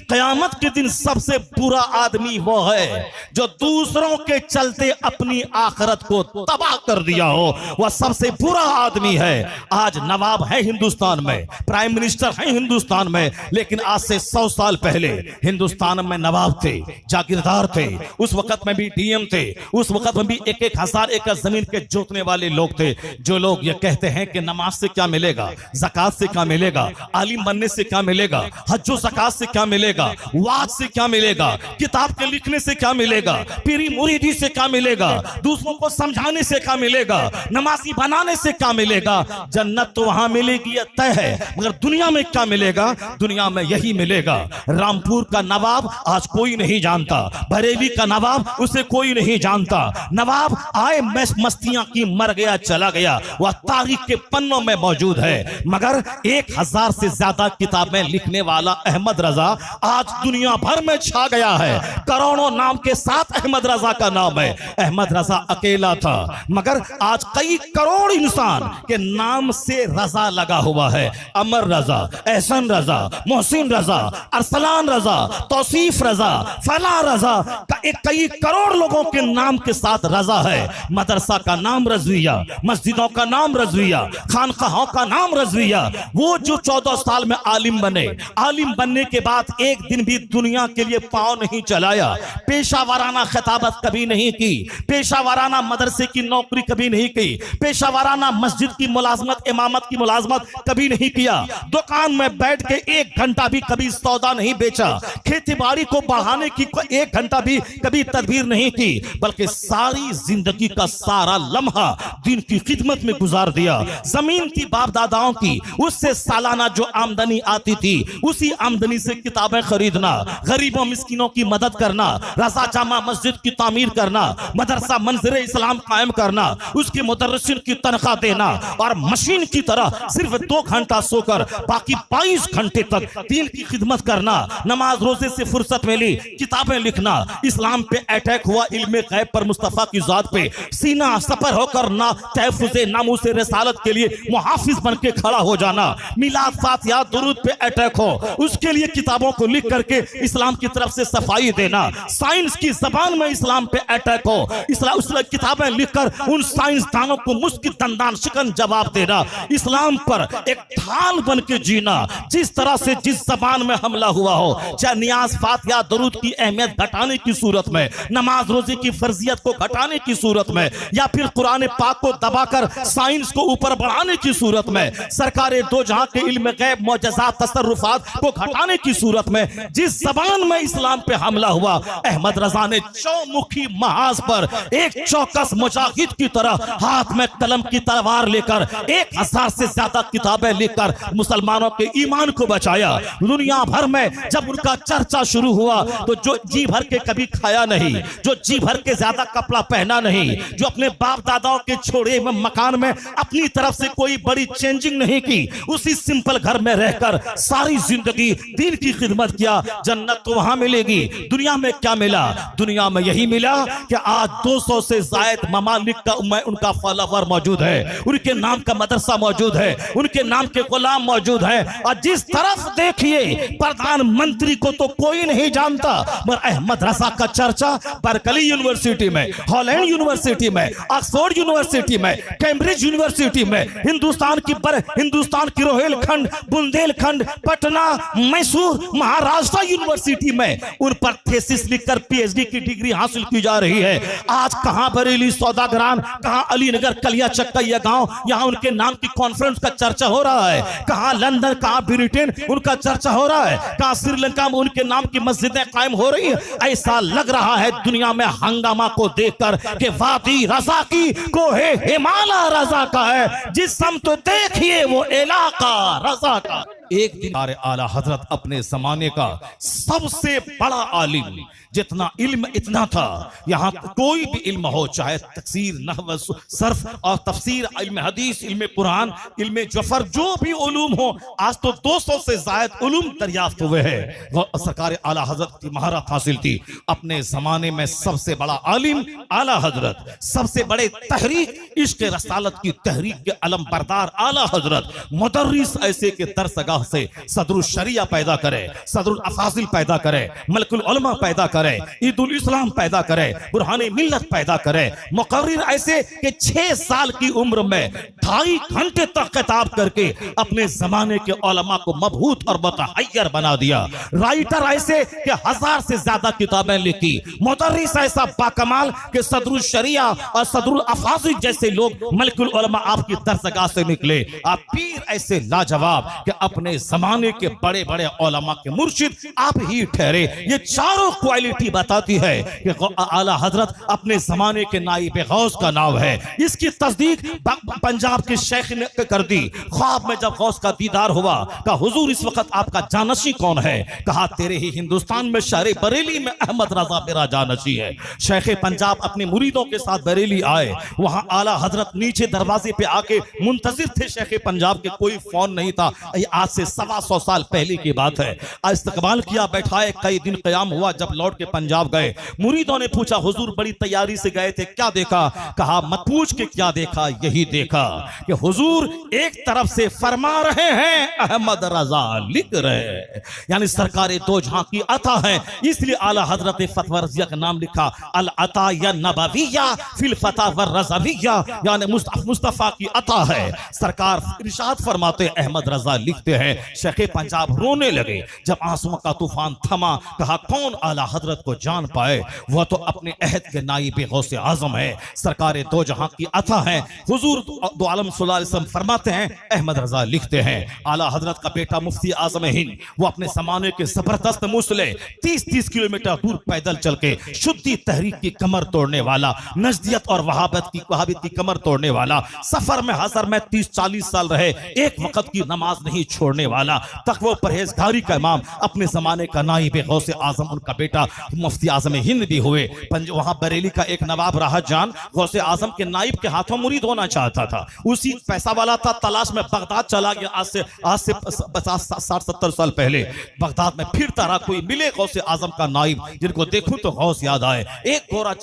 क़यामत के दिन सबसे बुरा आदमी वो है जो दूसरों के चलते अपनी आखिरत को तबाह कर दिया हो, वह सबसे बुरा आदमी है। आज नवाब है हिंदुस्तान में, प्राइम मिनिस्टर है हिंदुस्तान में, लेकिन आज से 100 साल पहले हिंदुस्तान में नवाब थे, जागीरदार थे, उस वक्त में भी डीएम थे, उस वक्त में भी 1,000 एकड़ जमीन के जोतने वाले लोग थे। जो लोग ये कहते हैं कि नमाज से क्या मिलेगा, ज़कात से क्या मिलेगा, आलिम बनने से क्या मिलेगा, हज्जो ज़कात से क्या मिलेगा, वाज से क्या मिलेगा, किताब के लिखने से क्या मिलेगा, पीरी मुरीदी से क्या मिलेगा, दूसरों को समझाने से क्या मिलेगा, नमाजी बनाने से क्या मिलेगा, जन्नत तो वहां मिलेगी, यह तय है, मगर दुनिया में क्या मिलेगा, दुनिया में यही मिलेगा। रामपुर का नवाब आज कोई नहीं जानता, बरेली का नवाब उसे कोई नहीं जानता। नवाब आए मस्तियां की, मर गया चला गया, वह तारीख के पन्नों में मौजूद है। मगर 1000 से ज्यादा किताबें लिखने वाला अहमद रजा आज दुनिया भर में छा गया है। करोड़ों नाम के साथ अहमद रजा का नाम है। अहमद रजा अकेला था, मगर आज कई करोड़ इंसान के नाम से रजा लगा हुआ है। अमर रजा, एहसन रजा, मोहसिन रजा, अरसलान रजा, तौसीफ रजा, फला रजा, कई करोड़ लोगों के नाम के साथ रजा है। मदरसा का नाम रजविया, मस्जिदों का नाम रजविया, खानकाहों का नाम रजविया। वो जो 14 साल में आलिम बने, आलिम बनने के बाद एक दिन भी दुनिया के लिए पांव नहीं चलाया, पेशावराना खिताबत कभी नहीं की, पेशावराना मदरसे की नौकरी कभी नहीं की, पेशावराना मस्जिद की मुलाजमत, इमामत की मुलाजमत कभी नहीं किया, दुकान में बैठ के 1 घंटा भी कभी सौदा नहीं बेचा, खेती बाड़ी को बढ़ाने की 1 घंटा भी कभी तदबीर नहीं की, बल्कि सारी जिंदगी का सारा लम्हा दीन की खिदमत में गुजार दिया। जमीन थी बाप दादाओं की, उससे सालाना जो आमदनी आती थी, उसी आमदनी से किताबें खरीदना, गरीबों मिस्किनों की मदद करना, रजा जामा मस्जिद की तामीर करना, मदरसा मंज़िर इस्लाम कायम करना, उसके मुदर्रिसिन की तनख्वाह देना, और मशीन की तरह सिर्फ 2 घंटा सोकर बाकी 22 घंटे तक दीन की खिदमत करना। नमाज रोजे से फुर्सत मिली किताबें लिखना, इस्लाम पे अटैक हुआ, इल्मे गैब पर, मुस्तफा की जात पे सीना सफर होकर ना तहफ़्फ़ुज़े नामूसे रिसालत के लिए मुहाफिज बन के खड़ा हो जाना, मिलाद फातिहा दुरूद पे अटैक हो, उसके लिए किताबों को लिख करके इस्लाम की तरफ से सफाई देना, साइंस की जबान में इस्लाम पे अटैक हो, इस्लाम किताबें लिखकर उन साइंसदानों को मुस्की दंदान शिकन जवाब देना, इस्लाम पर एक ढाल बन के जीना। जिस तरह से जिस जबान में हमला हुआ हो, चाहे नियाज फातिहा दुरूद की अहमियत घटाने की सूरत में, नमाज रोजे की फर्जियत को घटाने की सूरत में, या फिर कुरान पाक को दबाकर साइंस को ऊपर बढ़ाने की सूरत में, सरकारे दो जहां के इल्म गैब मौजज़ात तसर्रुफात को घटाने की सूरत में, जिस जबान में इस्लाम पे हमला हुआ, अहमद रजा ने चौमुखी महाज पर एक चौकस मुजाहिद की तरह हाथ में कलम की तलवार लेकर 1000 से ज्यादा किताबें लिखकर मुसलमानों के ईमान को बचाया। दुनिया भर में जब उनका चर्चा शुरू हुआ तो जो जी भर के कभी खाया नहीं, जो जी भर के ज्यादा कपड़ा पहना नहीं, जो अपने बाप दादाओं के छोड़े हुए मकान में अपनी तरफ से कोई बड़ी चेंजिंग नहीं की, उसी सिंपल घर में रहकर सारी जिंदगी दीन की खिदमत किया, जन्नत तो वहां मिलेगी। दुनिया में क्या मिला? दुनिया में यही मिला कि आज 200 से जायद ममालिक का उनका फॉलोवर मौजूद है, उनके नाम का मदरसा मौजूद है, उनके नाम के गुलाम मौजूद है, और जिस तरफ देखिए प्रधानमंत्री को तो कोई नहीं जानता, मगर अहमद रजा का चर्चा बर्कली यूनिवर्सिटी में, हॉलैंड यूनिवर्सिटी में, ऑक्सफोर्ड यूनिवर्सिटी में, कैम्ब्रिज यूनिवर्सिटी में, हिंदुस्तान की रोहेलखंड, बुंदेलखंड, पटना, मैसूर, महाराष्ट्र यूनिवर्सिटी में उन पर थीसिस लिखकर पीएचडी की डिग्री हासिल की जा रही है। आज कहां बरेली सौदागरान, कहां अलीनगर कलिया चक्का यह गांव, यहां उनके नाम की कॉन्फ्रेंस का चर्चा हो रहा है, कहां लंदन, कहां ब्रिटेन उनका चर्चा हो रहा है, कहां श्रीलंका में उनके नाम की मस्जिदें कायम हो रही है। ऐसा लग रहा है दुनिया में हंगामा को देखकर कि वादी रजा की कोहे हिमालय रजा का है, जिस समत देखिए वो इलाका रजा का। एक दिन आला हजरत अपने जमाने का सबसे बड़ा आलिम, जितना इल्म इतना था, यहाँ कोई भी इल्म हो, चाहे तफसीर, नहव, सर्फ और तफसीर, इल्म हदीस, इल्म कुरान, इल्म जफर, जो भी उलूम हो, आज तो 200 से ज्यादा उलूम दरियाफ्त हुए हैं। सरकार आला हजरत की महारत हासिल थी। अपने जमाने में सबसे बड़ा आलिम आला हजरत, सबसे बड़े तहरीक इश्क रसालत की तहरीक के अलम बरदार आला हजरत, मुदर्रिस ऐसे के दरसगाह दरसगाह से सदरुल शरिया पैदा करे, सदरुल अफाजिल पैदा करे, मलकुल उलमा पैदा करे, ईदुल इस्लाम पैदा करे, बुरहाने मिल्लत पैदा करे। मुकर्रिर ऐसे कि 6 साल की उम्र में 2.5 घंटे तक किताब करके अपने जमाने के उलमा को मबहूत और मुतहय्यर बना दिया। राइटर ऐसे कि 1000 से ज्यादा किताबें लिखी। मुदर्रिस ऐसा बाकमाल कि सदरुल शरिया और सदरुल अफाजिल जैसे लोग मलकुल उलमा आपकी दरसगाह से निकले। आप पीर ऐसे लाजवाब कि अपने जमाने के बड़े बड़े उलमा के मुर्शिद आप ही ठहरे। ये चारों क्वालिटी बताती है कि आला हजरत अपने जमाने के नाइब गौस का नाम है। इसकी तस्दीक पंजाब के शेख ने कर दी। ख्वाब में जब गौस का दीदार हुआ, कहा हुजूर इस वक्त आपका जानशी कौन है? कहा तेरे ही हिंदुस्तान में शहर बरेली में अहमद रजा मेरा जानशी है। शेख पंजाब अपने मुरीदों के साथ बरेली आए। वहां आला हजरत नीचे दरवाजे पे आके मुंतजिर थे शेख पंजाब के। कोई फोन नहीं था। आज से 125 साल पहले की बात है। इस्तकबाल किया, बैठाए, कई दिन क़याम हुआ। जब लौट के पंजाब गए, मुरीदों ने पूछा हुजूर बड़ी तैयारी से गए थे, क्या देखा? कहा मत पूछ के क्या देखा, यही देखा कि हुजूर एक तरफ से फरमा रहे हैं, अहमद रजा लिख रहे हैं, यानी सरकारे दो जहां की अता है। इसलिए आला हजरत फतवा रज़िया का नाम लिखा अल अता या नबविया फिल फता व रज़विया, यानी मुस्तफा की अता है। सरकार इरशाद फरमाते, अहमद रजा लिखते हैं। शेख पंजाब रोने लगे। जब आंसुओं का तूफान थमा, कहा कौन आला हजरत को जान पाए? वह तो अपने अहद के नाइब गौसे आजम है, सरकारे दो जहां की अता है। हुजूर दो आलम सल्लल्लाहु अलैहि वसल्लम फरमाते हैं, अहमद रजा लिखते हैं। आला हजरत का बेटा मुफ्ती आजम हिंद, वो अपने जमाने के जबरदस्त मुसले 30-30 किलोमीटर दूर पैदल चल के शुद्धि तहरीक की कमर तोड़ने वाला, नजदियत और वहाबियत की कमर तोड़ने वाला, सफर में हजर में 30-40 साल रहे, एक वक्त की नमाज नहीं छोड़ने वाला, तकवा परहेजगारी का इमाम, अपने जमाने का नाइब गौसे आजम उनका बेटा मुफ्ती आजम हिंद भी हुए। वहां बरेली का एक नवाब राहत जान गौसे आजम के नाइब के हाथों मुरीद होना चाहता था। उसी पैसा वाला था, तलाश में बगदाद चला गया। आज से 50-60-70 साल पहले बगदाद में फिरता रहा, कोई मिले गौसे आजम का नाइब जिनको देखूं तो गौस याद आए। एक गोरा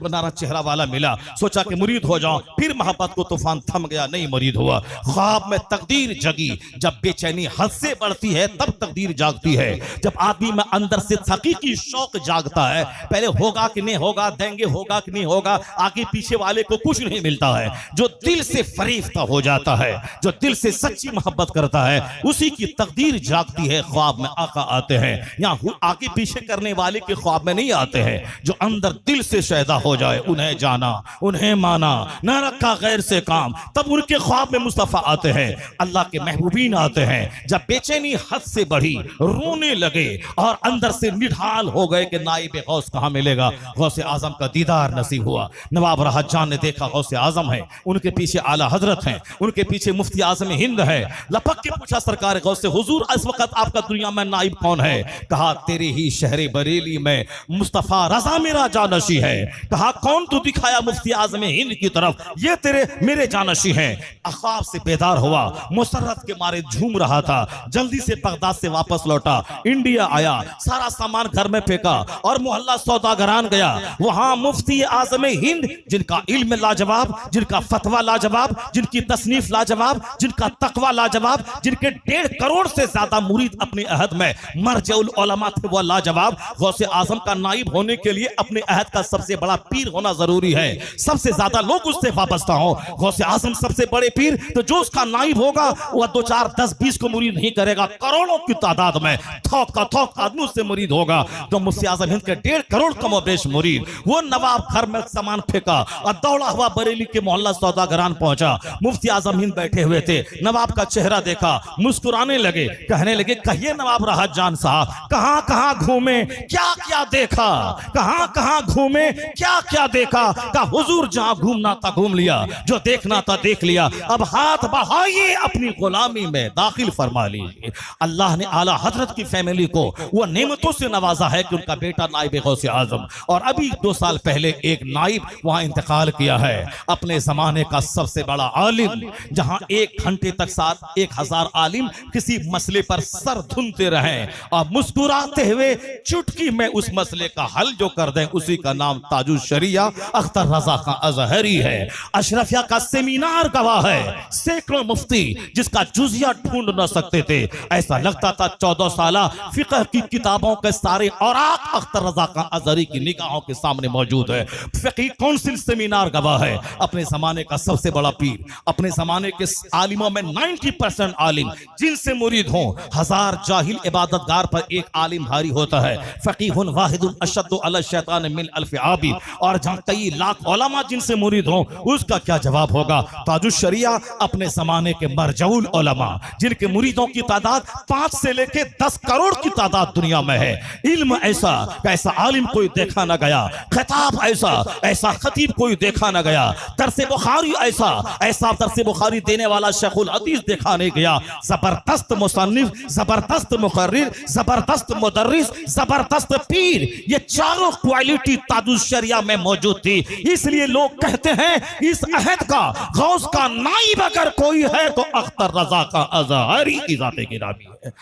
बनारा चेहरा वाला मिला, सोचा कि मुरीद हो जाऊं। फिर मोहब्बत को तूफान थम गया, नहीं मुरीद हुआ। ख्वाब में तकदीर जगी। जब बेचैनी हद से बढ़ती है तब तकदीर जागती है। जब आदमी में अंदर से हकीकी शौक जागता है, पहले होगा कि नहीं होगा, देंगे होगा कि नहीं होगा, आगे पीछे वाले को कुछ नहीं मिलता है। जो दिल से फरीफ्ता हो जाता है, जो दिल से सच्ची मोहब्बत करता है, उसी की तकदीर जागती है। ख्वाब में आका आते हैं, यहाँ आगे पीछे करने वाले के ख्वाब में नहीं आते हैं। जो अंदर दिल से शैदा हो जाए, उन्हें जाना, उन्हें माना, न रखा गैर से काम, तब उनके ख्वाब में मुस्तफा आते हैं, अल्लाह के महबूबीन आते हैं। जब बेचैनी हद से बढ़ी, रोने लगे और अंदर से निढाल हो गए कि नाइब गौस कहाँ मिलेगा। गौसे आजम का दीदार नसीब हुआ। नवाब राहत जान ने देखा गौसे आजम है, उनके पीछे आला हजरत हैं, उनके पीछे मुफ्ती आजम हिंद है। लपक के पूछा सरकार गौसे, हुजूर इस वक्त आपका दुनिया में नाइब कौन है? कहा तेरे ही शहर बरेली में मुस्तफा रजा मेरा जानशी है। कहा कौन? तू दिखाया मुफ्ती आजम हिंद की तरफ, ये तेरे मेरे जानशी हैं। ख्वाब से बेदार हुआ, मुसर्रत के मारे झूम रहा था। जल्दी से बगदाद से वापस लौटा, इंडिया आया, सारा सामान घर में फेंका और मोहल्ला सौदागरान गया। वहां मुफ्ती आजम हिंद, जिनका इल्म लाजवाब, जिनका फतवा लाजवाब, जिनकी तसनीफ लाजवाब, जिनका तकवा लाजवाब, जिनके 1.5 करोड़ से ज्यादा मुरीद अपने अहद में मरजउल उलमा थे, वह लाजवाब। गौसे आजम का नाइब होने के लिए अपने अहद का सबसे बड़ा पीर होना जरूरी है, सबसे ज्यादा लोग उससे वाबस्ता हो। गौसे आजम सबसे बड़े पीर, तो जो उसका नाइब होगा वह 2, 4, 10, 20 को मुरीद नहीं करेगा, करोड़ों की तादाद में थोक का थोक आदमी उससे मुरीद होगा। तो मुफ्ती आजम हिंद के 1.5 करोड़ कम बेश मुरीद। वो नवाब घर में सामान फेंका और दौड़ा हुआ बरेली के मोहल्ला सौदागरान पहुंचा। मुफ्ती आजम हिंद बैठे हुए थे, नवाब का चेहरा देखा, मुस्कुराने लगे, कहने लगे कहिए नवाब राहत जान साहब, कहां कहां घूमे, क्या क्या देखा, कहां कहां घूमे, क्या क्या देखा? कहा हुजूर जहां घूमना था घूम लिया, जो देखना था देख लिया, अब हाथ बढ़ाइए अपनी गुलामी में दाखिल फरमा लीजिए। अल्लाह ने आला हजरत की फैमिली को वो नेमतों से नवाजा है कि उनका बेटा नाइब गौसे आजम, और अभी 2 साल पहले एक नाइब वहां इंतकाल किया है, अपने जमाने का सबसे बड़ा आलिम, जहां 1 घंटे तक 1000 आलिम किसी मसले पर सर धुनते रहे और मुस्कुराते हुए चुटकी में उस मसले का हल जो कर दे, उसी का नाम ताजुल शरिया अख्तर रजा का अजहरी है। अशरफिया का सेमिनार गवाह है, सैकड़ों मुफ्ती जिसका जुजिया ढूंढ सुना सकते थे। ऐसा लगता था 14 साल फिक़ह की किताबों के सारे औराक अख्तर रजा खां अज़हरी की निगाहों के सामने मौजूद है। फ़िक़ही काउंसिल सेमिनार गवाह है। अपने जमाने का सबसे बड़ा पीर, अपने जमाने के आलिमों में 90% आलिम जिनसे मुरीद हों। 1000 जाहिल इबादतगार पर एक आलिम भारी होता है। फ़क़ीहुन वाहिदुन अशद्दु अला शैतान मिन अल्फ़ आबिद। और जहां कई लाख उलमा जिनसे मुरीद हों, उसका क्या जवाब होगा। ताजुश शरिया अपने जमाने के मरजऊल उलमा जिनके मुरीदों की तादाद 5 से लेके 10 करोड़ की तादाद दुनिया में है। इल्म ऐसा ऐसा आलिम कोई देखा ना गया, खिताब ऐसा ऐसा खतीब कोई देखा ना गया, दरसे बुखारी ऐसा ऐसा दरसे बुखारी देने वाला शेखुल हदीस देखा नहीं गया। जबरदस्त मुसन्निफ, जबरदस्त मुकर्रिर, जबरदस्त मुदर्रिस, जबरदस्त पीर, ये चारों क्वालिटी ताजुश शरिया में मौजूद थी। इसलिए लोग कहते हैं इस अहद का गौस का नाइब अगर कोई है तो अख्तर रजा का अज़हरी की ज़ात गिरामी है।